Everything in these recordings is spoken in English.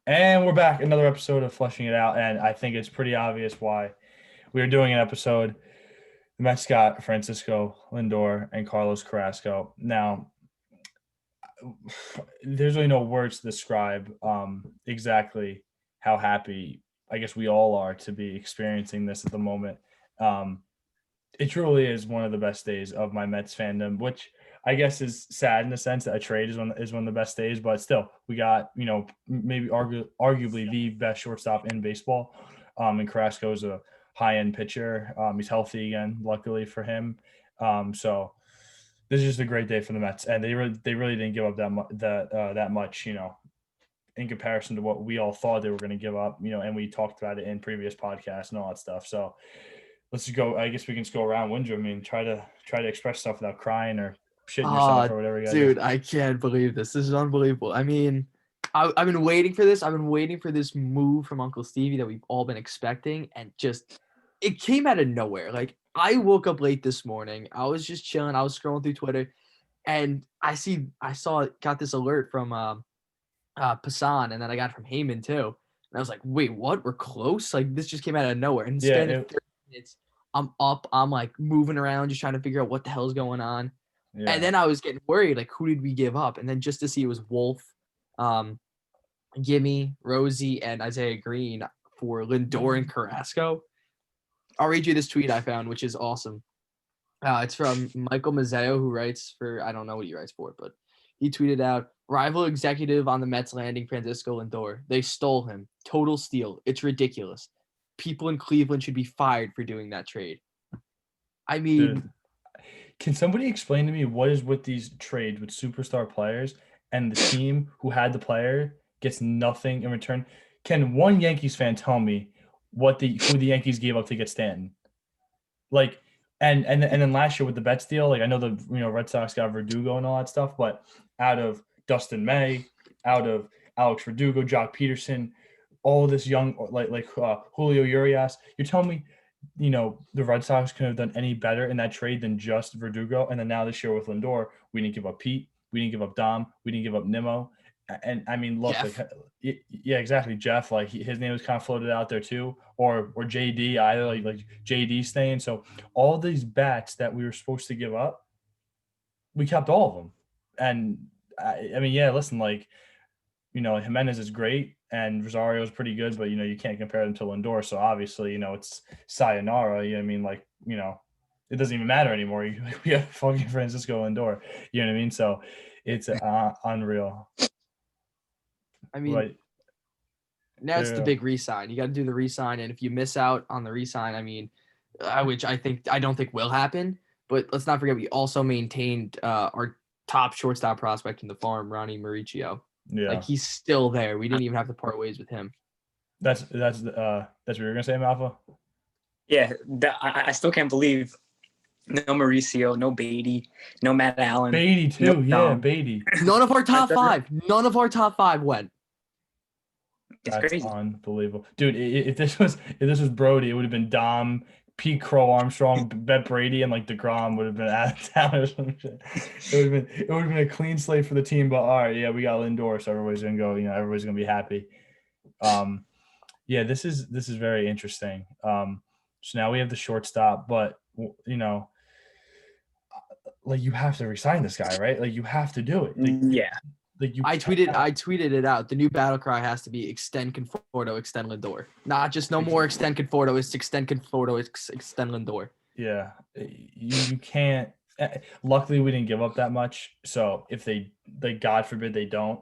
And we're back. Another episode of Flushing It Out. And I think it's pretty obvious why we are doing an episode. The Mets got Francisco Lindor and Carlos Carrasco. Now, there's really no words to describe exactly how happy I guess we all are to be experiencing this at the moment. Um, it truly is one of the best days of my Mets fandom, which I guess is sad in the sense that a trade is one of the best days, but still, we got maybe arguably the best shortstop in baseball. And Carrasco is a high end pitcher. He's healthy again, luckily for him. So this is just a great day for the Mets, and they really didn't give up that much, in comparison to what we all thought they were going to give up, and we talked about it in previous podcasts and all that stuff. So let's just go. I guess we can just go around Windrum. I mean, try to express stuff without crying or shitting yourself or whatever you got to do. Dude, I can't believe this. This is unbelievable. I mean, I've been waiting for this. I've been waiting for this move from Uncle Stevie that we've all been expecting, and just it came out of nowhere. Like I woke up late this morning. I was just chilling. I was scrolling through Twitter, and got this alert from Passan, and then I got it from Heyman too. And I was like, wait, what? We're close? Like this just came out of nowhere. And Yeah, spending 30 minutes, I'm up. I'm like moving around, just trying to figure out what the hell's going on. yeah. And then I was getting worried, like, who did we give up? And then just to see it was Wolf, Gimme, Rosie, and Isaiah Green for Lindor and Carrasco. I'll read you this tweet I found, which is awesome. It's from Michael Mazzeo, who writes for, I don't know what he writes for, but he tweeted out, rival executive on the Mets landing Francisco Lindor. They stole him. Total steal. It's ridiculous. People in Cleveland should be fired for doing that trade. I mean, Dude, can somebody explain to me what is with these trades with superstar players and the team who had the player gets nothing in return? Can one Yankees fan tell me who the Yankees gave up to get Stanton? Like, and then last year with the Betts deal, like I know the Red Sox got Verdugo and all that stuff, but out of Dustin May, out of Alex Verdugo, Jock Peterson, all of this young Julio Urias, you're telling me the Red Sox could have done any better in that trade than just Verdugo. And then now this year with Lindor, we didn't give up Pete, we didn't give up Dom, we didn't give up Nimmo. And I mean, look, Jeff. yeah, exactly. Jeff, like his name was kind of floated out there too, or JD, either like JD staying. So all these bats that we were supposed to give up, we kept all of them. And I mean, yeah, listen, like Jimenez is great and Rosario is pretty good, but you can't compare them to Lindor. So obviously, it's sayonara. I mean, it doesn't even matter anymore. We have fucking Francisco Lindor. You know what I mean? So it's unreal. I mean, Right. now it's the big re-sign. You got to do the re-sign, and if you miss out on the re-sign, I mean, which I don't think will happen. But let's not forget, we also maintained our top shortstop prospect in the farm, Ronnie Mauricio. Yeah. Like he's still there. We didn't even have to part ways with him. That's what you're gonna say, Malfa? Yeah, I still can't believe no Mauricio, no Beatty, no Matt Allen. Beatty too, no yeah, Beatty. None of our top five. None of our top five went. It's That's crazy. unbelievable, dude. If this was Brody, it would have been Dom, Pete Crow Armstrong, Bet Brady, and like DeGrom would have been out of town or some shit. It would have been a clean slate for the team. But all right, yeah, we got Lindor, so everybody's gonna go. Everybody's gonna be happy. Yeah, this is very interesting. So now we have the shortstop, but like you have to resign this guy, right? Like you have to do it. Yeah. I tweeted it out. The new battle cry has to be extend Conforto, extend Lindor. Not just no more extend Conforto, it's extend Conforto, extend Lindor. Yeah, you can't. Luckily, we didn't give up that much. So if they God forbid they don't,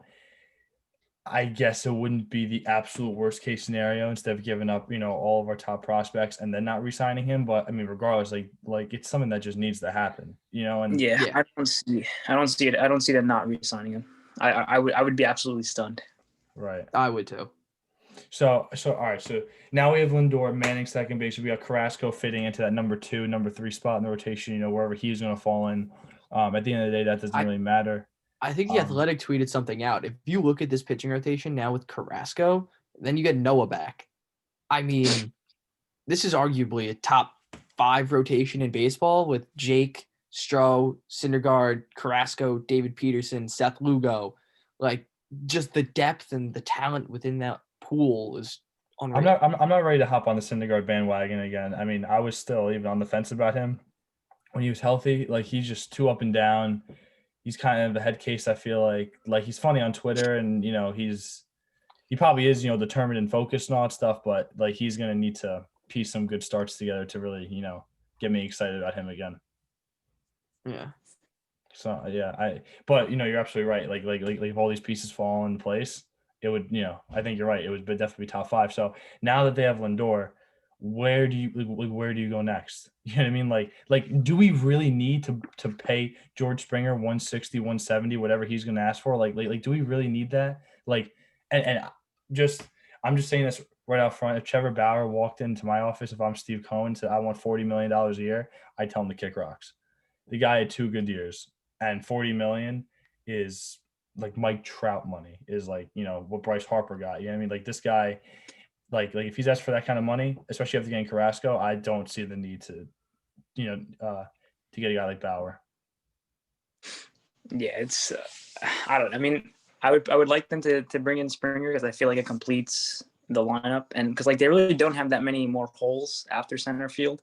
I guess it wouldn't be the absolute worst case scenario instead of giving up, all of our top prospects and then not re-signing him. But I mean, regardless, like it's something that just needs to happen, And yeah. I don't see it. I don't see them not re-signing him. I would be absolutely stunned. Right. I would too. So all right. So now we have Lindor manning second base. We got Carrasco fitting into that number 2, number 3 spot in the rotation. Wherever he's going to fall in. At the end of the day, that doesn't really matter. I think the Athletic tweeted something out. If you look at this pitching rotation now with Carrasco, then you get Noah back. I mean, this is arguably a top 5 rotation in baseball with Jake, Stroh, Syndergaard, Carrasco, David Peterson, Seth Lugo. Like just the depth and the talent within that pool is unreal. I'm not ready to hop on the Syndergaard bandwagon again. I mean, I was still even on the fence about him when he was healthy. Like, he's just too up and down. He's kind of the head case. I feel like he's funny on Twitter, and he probably is, determined and focused and all that stuff. But like, he's gonna need to piece some good starts together to really, get me excited about him again. Yeah. So yeah, but you're absolutely right. Like if all these pieces fall in place, it would, I think you're right. It would definitely be top 5. So now that they have Lindor, where do you go next? You know what I mean? Like, do we really need to pay George Springer 160, 170, whatever he's going to ask for? Like, do we really need that? Like, and I'm just saying this right out front. If Trevor Bauer walked into my office, if I'm Steve Cohen, and said I want $40 million a year, I'd tell him to kick rocks. The guy had 2 good years, and 40 million is like Mike Trout money, is like, what Bryce Harper got. You know what I mean? Like, this guy, like if he's asked for that kind of money, especially after getting Carrasco, I don't see the need to get a guy like Bauer. Yeah, it's I don't know. I mean, I would like them to bring in Springer because I feel like it completes the lineup, and because like they really don't have that many more holes after center field.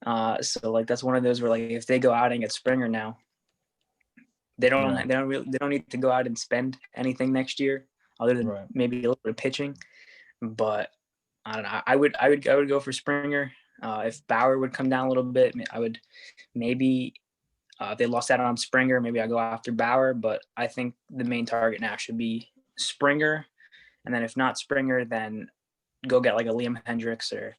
So like that's one of those where like if they go out and get Springer now, they don't need to go out and spend anything next year other than maybe a little bit of pitching. But I don't know. I would go for Springer. If Bauer would come down a little bit, I would maybe if they lost out on Springer, maybe I go after Bauer. But I think the main target now should be Springer, and then if not Springer, then go get like a Liam Hendricks or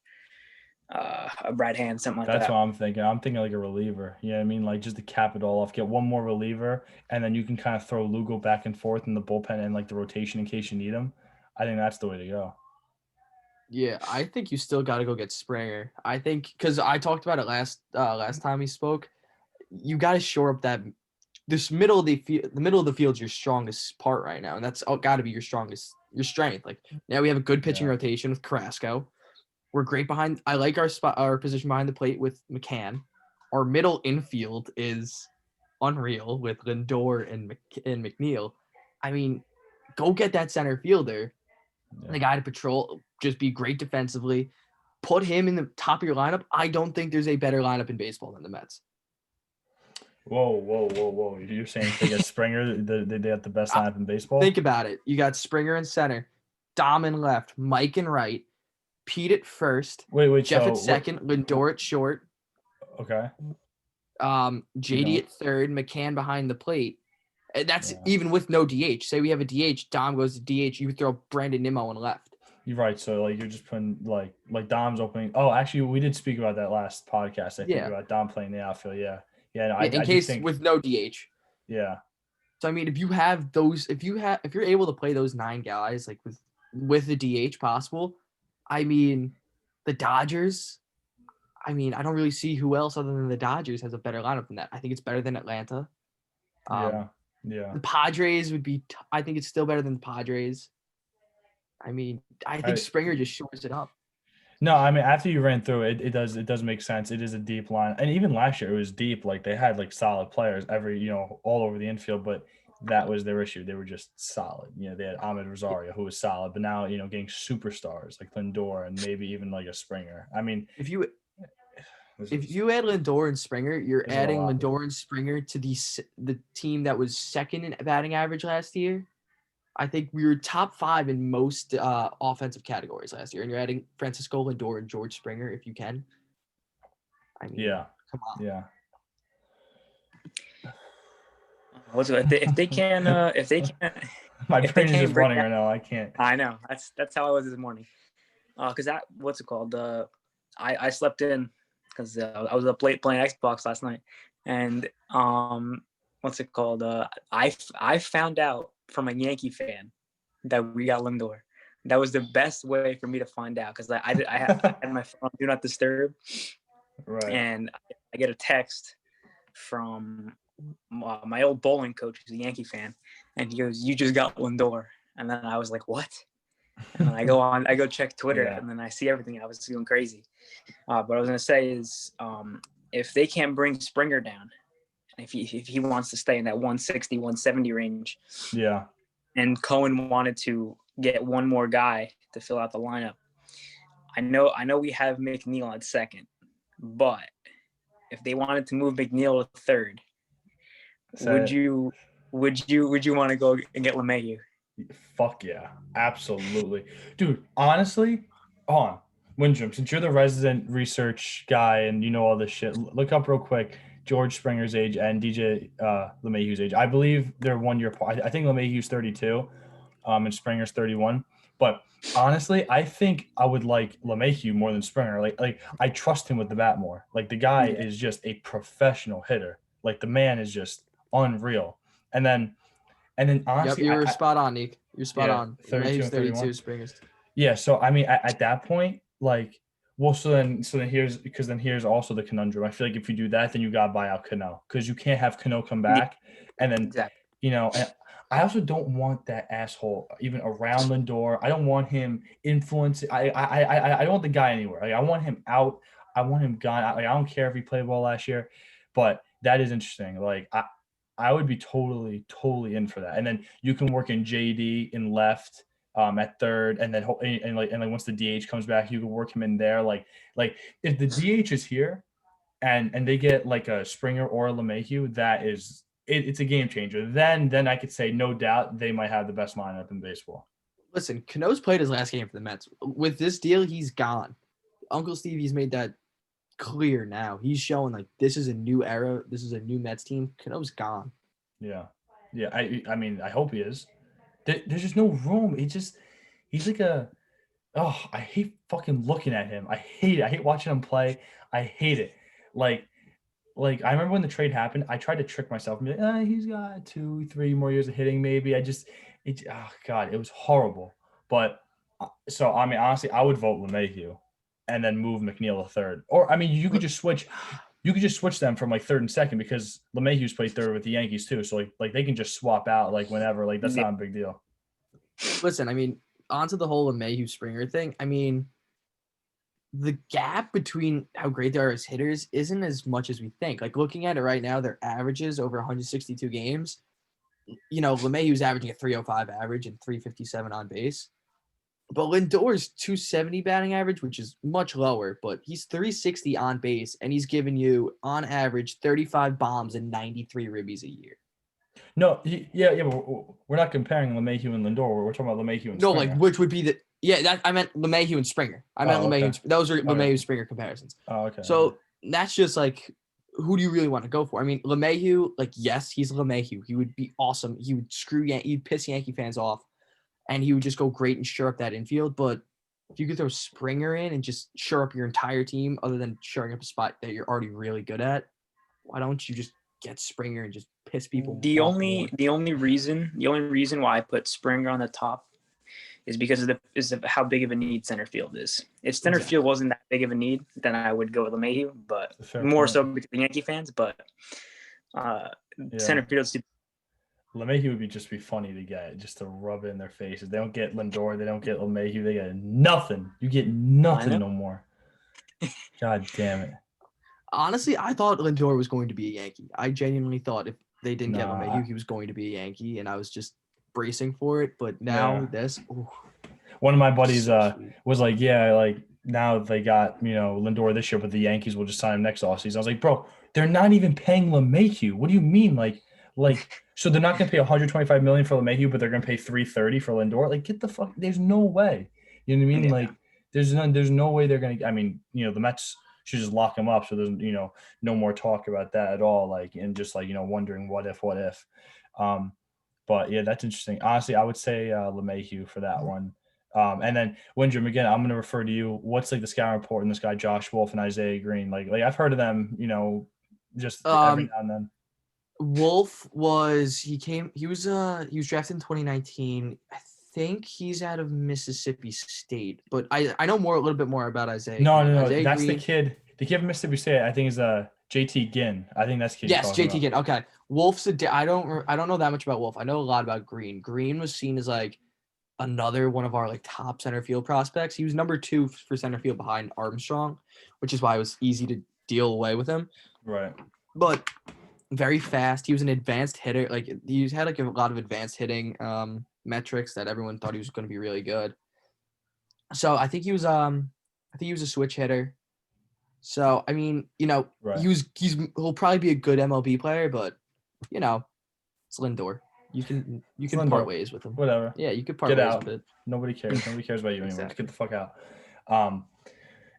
a Brad Hand, something like that. That's what I'm thinking. I'm thinking like a reliever. You know what I mean? Like, just to cap it all off, get one more reliever, and then you can kind of throw Lugo back and forth in the bullpen and like the rotation in case you need him. I think that's the way to go. Yeah, I think you still got to go get Springer. I think because I talked about it last time we spoke. You got to shore up that this middle of the field's your strongest part right now, and that's got to be your strength. Like, now we have a good pitching rotation with Carrasco. We're great behind. I like our position behind the plate with McCann. Our middle infield is unreal with Lindor and McNeil. I mean, go get that center fielder. The guy to patrol, just be great defensively. Put him in the top of your lineup. I don't think there's a better lineup in baseball than the Mets. Whoa. You're saying if they get Springer, they have the best lineup in baseball? Think about it. You got Springer in center, Dom in left, Mike in right, Pete at first, Jeff at second, Lindor at short. Okay. JD at third, McCann behind the plate. That's even with no DH. Say we have a DH, Dom goes to DH, you throw Brandon Nimmo in left. You're right. So like you're just putting like Dom's opening. Oh, actually, we did speak about that last podcast. I think about Dom playing the outfield. Yeah. No, in case with no DH. Yeah. So I mean, if you have those, if you're able to play those 9 guys like with the DH possible, I mean, the Dodgers. I mean, I don't really see who else other than the Dodgers has a better lineup than that. I think it's better than Atlanta. Yeah. The Padres would be. I think it's still better than the Padres. I mean, I think Springer just shores it up. No, I mean, after you ran through it, it does make sense. It is a deep line, and even last year it was deep. Like, they had like solid players all over the infield, but that was their issue. They were just solid. They had Ahmed Rosario, who was solid, but now getting superstars like Lindor and maybe even like a Springer. I mean, if you add Lindor and Springer, you're adding Lindor and Springer to the team that was second in batting average last year. I think we were top 5 in most offensive categories last year, and you're adding Francisco Lindor and George Springer if you can. I mean, come on. Yeah. If they can, my brain is just running right now. I can't. I know that's how I was this morning. Because what's it called? I slept in because I was up late playing Xbox last night, and what's it called? I found out from a Yankee fan that we got Lindor. That was the best way for me to find out because I had my phone do not disturb, right? And I get a text from my old bowling coach, who's a Yankee fan, and he goes, "You just got Lindor," and then I was like, "What?" And then I go check Twitter, and then I see everything. I was going crazy. What I was gonna say is, if they can't bring Springer down, if he wants to stay in that 160, 170 range, and Cohen wanted to get one more guy to fill out the lineup. I know we have McNeil at second, but if they wanted to move McNeil to third, would you want to go and get LeMahieu? Fuck yeah, absolutely, dude. Honestly, on Windrum, since you're the resident research guy and you know all this shit, look up real quick George Springer's age and DJ LeMahieu's age. I believe they're 1 year apart. I think LeMahieu's 32, and Springer's 31. But honestly, I think I would like LeMahieu more than Springer. Like I trust him with the bat more. Like the guy is just a professional hitter. Like the man is just unreal. And then honestly, you were spot on, Nick. You're spot on. 32 and 32, 31. Springer's. Yeah, so I mean, at that point, like, well, so then here's also the conundrum. I feel like if you do that, then you got to buy out Cano because you can't have Cano come back, and then and I also don't want that asshole even around Lindor. I don't want him influencing. I don't want the guy anywhere. Like I want him out. I want him gone. Like I don't care if he played well last year, but that is interesting. Like I would be totally in for that. And then you can work in JD in left at third, and then once the DH comes back, you can work him in there. Like if the DH is here and they get like a Springer or a LeMahieu, that is it's a game changer. Then I could say no doubt they might have the best lineup in baseball. Listen, Cano's played his last game for the Mets. With this deal, he's gone. Uncle Stevie's made that clear now. He's showing like this is a new era. This is a new Mets team. Cano's gone. Yeah. I mean, I hope he is. There's just no room. He's like I hate fucking looking at him. I hate it. I hate watching him play. I hate it. Like I remember when the trade happened, I tried to trick myself and be like, he's got 2-3 more years of hitting maybe. God, it was horrible. But so, I mean, honestly, I would vote LeMahieu and then move McNeil to third. Or, I mean, you could just switch them from like third and second because LeMahieu's played third with the Yankees too. So like they can just swap out like whenever. Like that's not a big deal. Listen, I mean, onto the whole LeMahieu Springer thing. I mean, the gap between how great they are as hitters isn't as much as we think. Like looking at it right now, their averages over 162 games. LeMahieu's averaging a 305 average and 357 on base. But Lindor's 270 batting average, which is much lower, but he's 360 on base, and he's giving you, on average, 35 bombs and 93 ribbies a year. No, but we're not comparing LeMahieu and Lindor. We're talking about LeMahieu and Springer. No, like which would be I meant LeMahieu and Springer. LeMahieu. Those are LeMahieu Springer comparisons. Oh, okay. So that's just like, who do you really want to go for? I mean, LeMahieu, like, yes, he's LeMahieu. He would be awesome. He would he'd piss Yankee fans off, and he would just go great and shore up that infield. But if you could throw Springer in and just shore up your entire team, other than shoring up a spot that you're already really good at, why don't you just get Springer and just piss people off? The only reason why I put Springer on the top is because of how big of a need center field is. If center field wasn't that big of a need, then I would go with LeMahieu, but more so because of Yankee fans. But center field. LeMahieu would just be funny to get, just to rub it in their faces. They don't get Lindor. They don't get LeMahieu. They get nothing. You get nothing no more. God damn it. Honestly, I thought Lindor was going to be a Yankee. I genuinely thought if they didn't get LeMahieu, he was going to be a Yankee, and I was just bracing for it. But now one of my buddies was like, now they got Lindor this year, but the Yankees will just sign him next offseason. I was like, bro, they're not even paying LeMahieu. What do you mean, like? So they're not going to pay $125 million for LeMahieu, but they're going to pay $330 for Lindor? Like, get the fuck. There's no way. You know what I mean? Yeah. Like, there's no way they're going to. I mean, the Mets should just lock him up, so there's no more talk about that at all. Like, and just like wondering what if. But yeah, that's interesting. Honestly, I would say LeMahieu for that one. And then Windrum, again, I'm going to refer to you. What's like the scouting report on this guy Josh Wolf and Isaiah Green? Like I've heard of them. Just every now and then. Wolf was drafted in 2019. I think he's out of Mississippi State, but I know a little bit more about Isaiah. No, Isaiah that's Green. the kid. The kid from Mississippi State, I think, is JT Ginn. I think that's the kid. Yes, JT Ginn. Okay, Wolf's I don't know that much about Wolf. I know a lot about Green. Green was seen as like another one of our like top center field prospects. He was number 2 for center field behind Armstrong, which is why it was easy to deal away with him. Right. But very fast. He was an advanced hitter. Like he had like a lot of advanced hitting. metrics that everyone thought he was going to be really good. So I think he was a switch hitter. So I mean, Right. he'll probably be a good MLB player, but it's Lindor. You can Lindor. part ways with him. Whatever. Yeah, you could part Get ways out. with it. Nobody cares. Nobody cares about you anymore. Exactly. Just get the fuck out.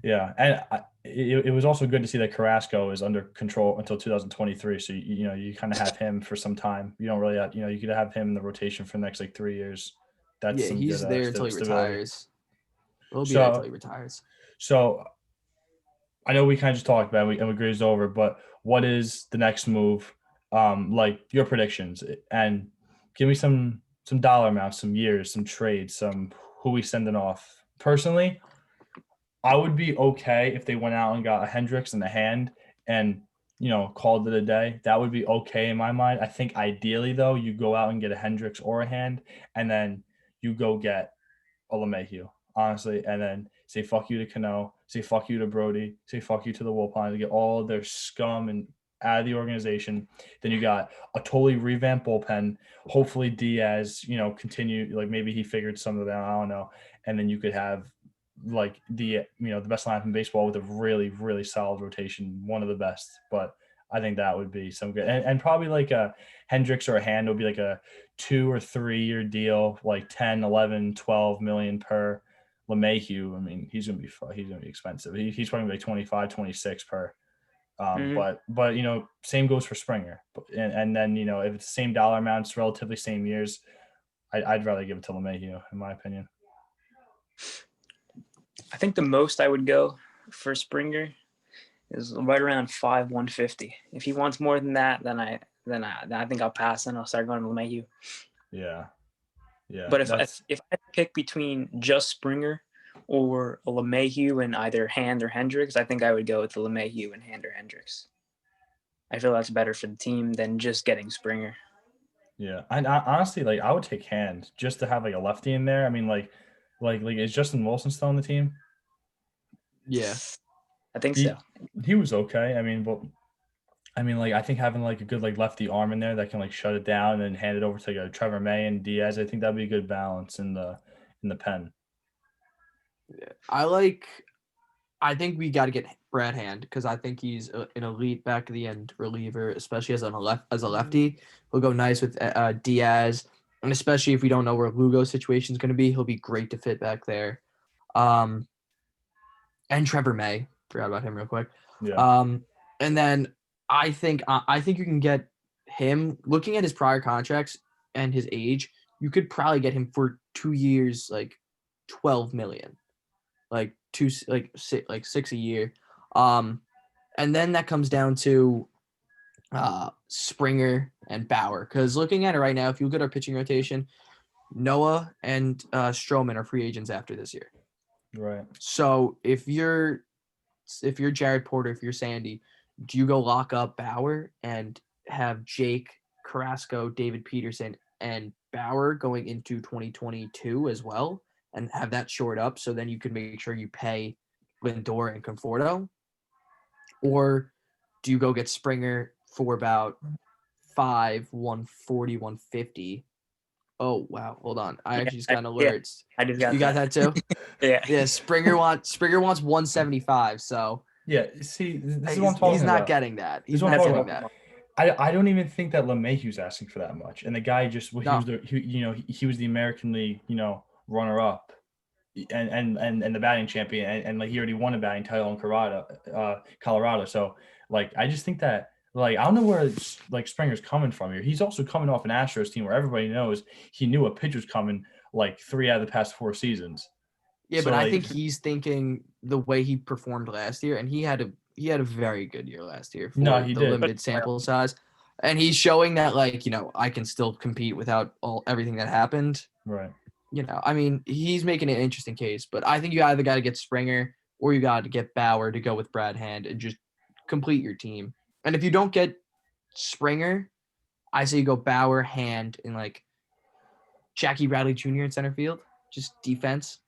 Yeah, and it was also good to see that Carrasco is under control until 2023. So you kind of have him for some time. You don't really have, you could have him in the rotation for the next like 3 years. That's Yeah, some he's good, there until he stability. retires. He'll be there until he retires. So I know we kind of just talked about it and we grazed over, but what is the next move? Like your predictions, and give me some dollar amounts, some years, some trades, some who we sending off. Personally, I would be okay if they went out and got a Hendricks and a Hand and, called it a day. That would be okay in my mind. I think ideally, though, you go out and get a Hendricks or a Hand, and then you go get a LeMahieu, honestly, and then say fuck you to Cano, say fuck you to Brody, say fuck you to the Wilpons, get all their scum and out of the organization. Then you got a totally revamped bullpen. Hopefully Diaz, continue, like maybe he figured some of that, I don't know. And then you could have like the best lineup in baseball with a really, really solid rotation, one of the best. But I think that would be some good, and probably like a Hendricks or a Hand would be like a 2 or 3 year deal, like 10, 11, 12 million per. LeMahieu, I mean, he's gonna be expensive. He's probably like 25, 26 per. But same goes for Springer. And then if it's the same dollar amounts, relatively same years, I'd rather give it to LeMahieu, in my opinion. I think the most I would go for Springer is right around 150. If he wants more than that, then I think I'll pass and I'll start going to LeMahieu. Yeah. But if I pick between just Springer or a LeMahieu and either Hand or Hendricks, I think I would go with the LeMahieu and Hand or Hendricks. I feel that's better for the team than just getting Springer. Yeah, and honestly, like I would take Hand just to have like a lefty in there. I mean, like is Justin Wilson still on the team? Yeah, I think so. He was okay. I mean, I think having like a good like lefty arm in there that can like shut it down and then hand it over to like Trevor May and Diaz, I think that'd be a good balance in the pen. Yeah, I think we got to get Brad Hand because I think he's an elite back of the end reliever, especially as a lefty. He'll go nice with Diaz, and especially if we don't know where Lugo's situation is going to be, he'll be great to fit back there. And Trevor May, forgot about him real quick. Yeah. And then I think you can get him. Looking at his prior contracts and his age, you could probably get him for 2 years, like $12 million. Like six a year. And then that comes down to Springer and Bauer. Because looking at it right now, if you look at our pitching rotation, Noah and Stroman are free agents after this year. Right. So if you're Jared Porter, if you're Sandy, do you go lock up Bauer and have Jake, Carrasco, David Peterson, and Bauer going into 2022 as well? And have that shored up so then you can make sure you pay Lindor and Conforto? Or do you go get Springer for about 140, 150? Oh, wow. Hold on. I actually just got an alert. I just got You got that too? Yeah. Yeah, Springer wants 175, so yeah, see, this is what I'm talking about. He's not getting that. He's not getting that. I don't even think that LeMahieu's asking for that much. And the guy just he was the American League, runner up and the batting champion and like he already won a batting title in Colorado. So like I just think that like I don't know where like Springer's coming from here. He's also coming off an Astros team where everybody knows he knew a pitch was coming like 3 out of the past 4 seasons. Yeah, so, but I think he's thinking the way he performed last year, and he had a very good year last year for the limited sample size. And he's showing that I can still compete without everything that happened. Right. I mean, he's making an interesting case, but I think you either got to get Springer or you got to get Bauer to go with Brad Hand and just complete your team. And if you don't get Springer, I say you go Bauer, Hand, and like Jackie Bradley Jr. in center field, just defense,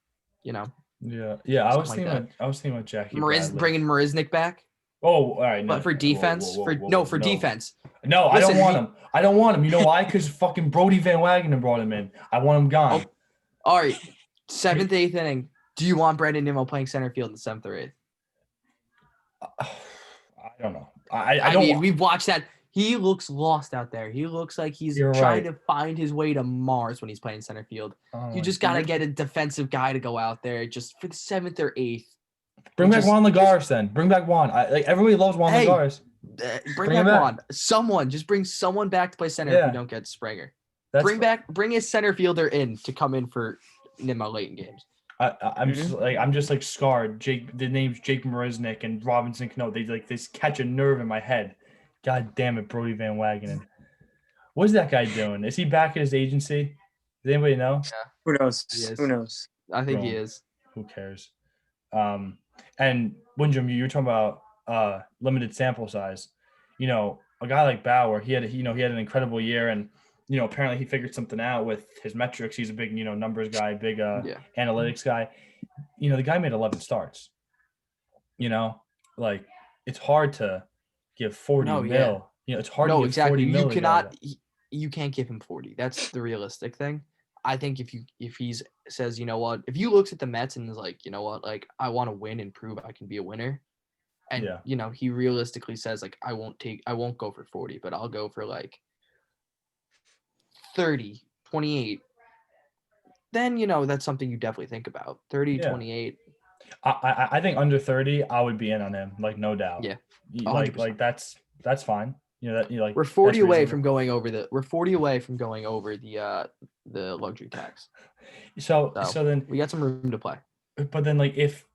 Yeah. I was thinking about Jackie. Bringing Marisnik back. Oh, all right. No, But for whoa, defense, whoa, whoa, whoa, no, whoa, for no. defense. No, I Listen, don't want him. I don't want him. You know why? Because fucking Brody Van Wagenen brought him in. I want him gone. All right, 7th, 8th inning. Do you want Brandon Nimmo playing center field in the 7th or 8th? I don't know. I I don't. mean, we've watched that. He looks lost out there. He looks like he's You're trying right. to find his way to Mars when he's playing center field. Oh You my just got to God. get a defensive guy to go out there just for the 7th or 8th. Bring back Just- Juan Lagares then. Bring back Juan. Everybody loves Juan Hey, Lagares. Bring Bring him back back. Juan. Someone. Just bring someone back to play center if Yeah. you don't get Springer. That's Bring a center fielder in to come in for Nimmo late in games. I'm just like scarred. The names Jake Marisnik and Robinson Cano. They catch a nerve in my head. God damn it, Brody Van Wagenen. What's that guy doing? Is he back at his agency? Does anybody know? Who knows? He is. Who knows? I think he Wrong. is. Who cares? And Windrum, you were talking about limited sample size. You know, a guy like Bauer, he had an incredible year, and apparently he figured something out with his metrics. He's a big numbers guy, big analytics guy. The guy made 11 starts. Like it's hard to give 40 mil. It's hard to give exactly. 40 mil. You cannot. You can't give him 40. That's the realistic thing. I think if he says, you know what, if you looks at the Mets and is like, you know what, like I want to win and prove I can be a winner, and he realistically says like I won't go for 40, but I'll go for like 30, 28. Then that's something you definitely think about. 30, 28. I think under 30, I would be in on him, like no doubt. Yeah, 100%. Like that's fine. We're 40 away from going over the luxury tax. So then we got some room to play. But then like if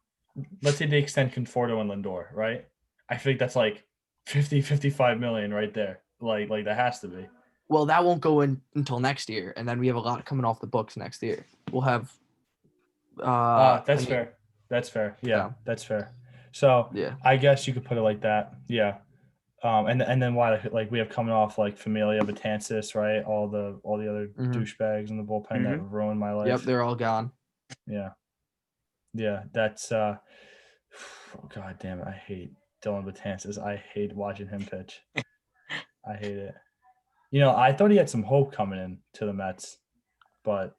let's say they extend Conforto and Lindor, right? I think that's like 55 million right there. Like that has to be. Well, that won't go in until next year, and then we have a lot coming off the books next year. We'll have that's fair. That's fair. Yeah, that's fair. So I guess you could put it like that. Yeah. And then why like we have coming off like Familia, Betances, right? All the other douchebags in the bullpen that ruined my life. Yep, they're all gone. Yeah. That's oh, God damn it. I hate Dylan Betances. I hate watching him pitch. I hate it. I thought he had some hope coming in to the Mets, but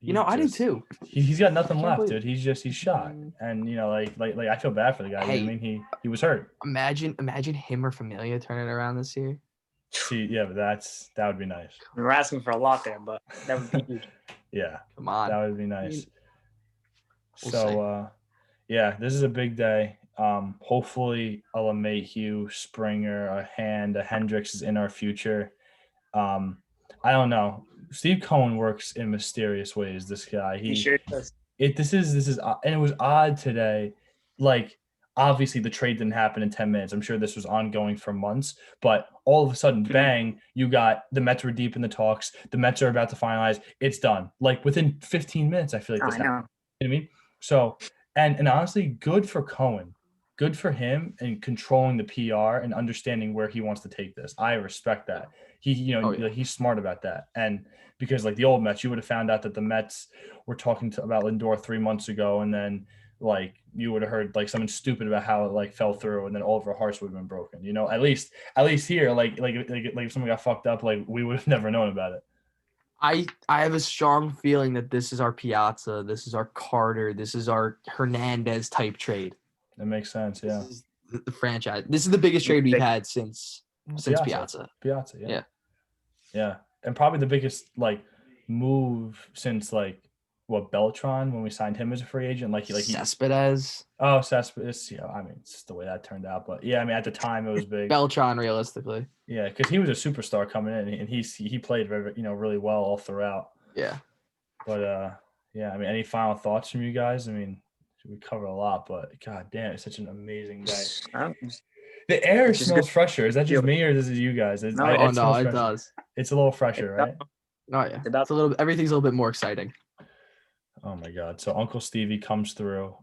I did too. He's got nothing left, dude. He's shot, and like I feel bad for the guy. Hey, I mean, he was hurt. Imagine him or Familia turning around this year. See, yeah, but that would be nice. We're asking for a lot there, but that would be huge. Yeah, come on, that would be nice. We'll this is a big day. Hopefully, a LeMahieu, Springer, a Hendricks is in our future. I don't know. Steve Cohen works in mysterious ways. This guy, he sure does. This is, and it was odd today. Like, obviously, the trade didn't happen in 10 minutes. I'm sure this was ongoing for months. But all of a sudden, bang! You got the Mets were deep in the talks. The Mets are about to finalize. It's done. Like within 15 minutes, I feel like this happened. You know what I mean? So, and honestly, good for Cohen. Good for him in controlling the PR and understanding where he wants to take this. I respect that. He's smart about that. And because like the old Mets, you would have found out that the Mets were talking about Lindor 3 months ago, and then like you would have heard like something stupid about how it like fell through, and then all of our hearts would have been broken. At least here, like if someone got fucked up, like we would have never known about it. I have a strong feeling that this is our Piazza, this is our Carter, this is our Hernandez type trade. That makes sense. Yeah. This is the franchise. This is the biggest trade we've had since Piazza. Yeah. Yeah. And probably the biggest like move since like Beltran when we signed him as a free agent. Like Cespedes. Oh, Cespedes. Yeah. I mean, it's just the way that turned out. But yeah, I mean, at the time it was big. Beltran, realistically. Yeah, because he was a superstar coming in, and he played very really well all throughout. Yeah. But I mean, any final thoughts from you guys? I mean, we covered a lot, but god damn, it's such an amazing day. The air smells fresher. Is that just me or is it you guys? It does. It's a little fresher, right? Oh yeah. It's a little. Everything's a little bit more exciting. Oh my god! So Uncle Stevie comes through.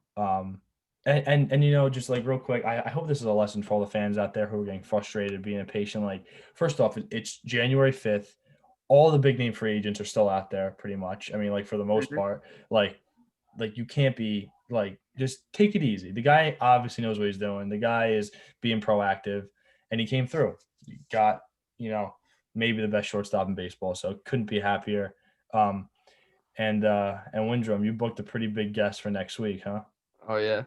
And just like real quick, I hope this is a lesson for all the fans out there who are getting frustrated, being impatient. Like, first off, it's January 5th. All the big name free agents are still out there, pretty much. I mean, like for the most part, like you can't be like just take it easy. The guy obviously knows what he's doing. The guy is being proactive, and he came through. He got, maybe the best shortstop in baseball, so couldn't be happier. And Windrum, you booked a pretty big guest for next week, huh? Oh yeah.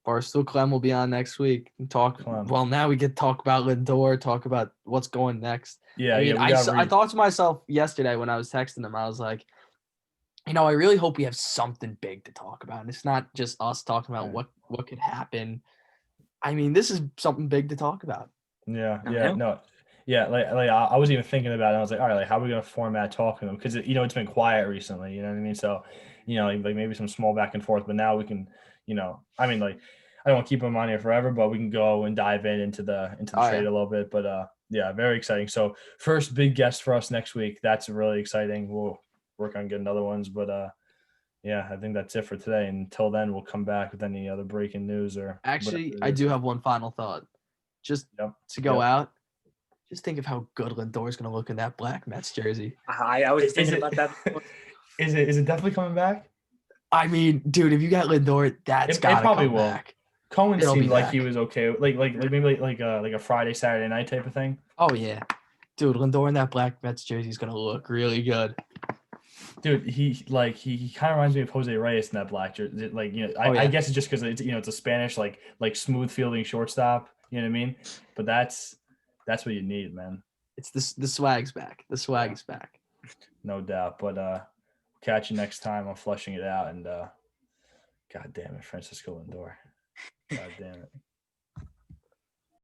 Barstool Clem will be on next week and talk. Clem. Well, now we get to talk about Lindor, talk about what's going next. Yeah, I mean, we got I thought to myself yesterday when I was texting him, I was like, I really hope we have something big to talk about. And it's not just us talking about Right. what could happen. I mean, this is something big to talk about. Yeah, know. no. Yeah, like I was even thinking about it. I was like, all right, like how are we gonna format talking to them? Because it's been quiet recently. You know what I mean? So, like maybe some small back and forth. But now we can, I mean, like I don't want to keep them on here forever, but we can go and dive into the Oh, trade yeah. a little bit. But yeah, very exciting. So first big guest for us next week. That's really exciting. We'll work on getting other ones. But yeah, I think that's it for today. Until then, we'll come back with any other breaking news or Actually, whatever I it is. do have one final thought. Just Yep. to go Yep. out, just think of how good Lindor is going to look in that black Mets jersey. I was Is thinking it- about that. Is it definitely coming back? I mean, dude, if you got Lindor, that's It got to probably come will. back. Cohen It'll be seemed like he back. was okay, like maybe like a Friday Saturday night type of thing. Oh, yeah. Dude, Lindor in that black Mets jersey is going to look really good. Dude, he kind of reminds me of Jose Reyes in that black jersey. Like Oh, I yeah. guess it's just because it's a Spanish like smooth fielding shortstop. You know what I mean? But that's what you need, man. It's the swag's back. The swag is back. No doubt. But catch you next time on Flushing It Out. And God damn it, Francisco Lindor. God damn it.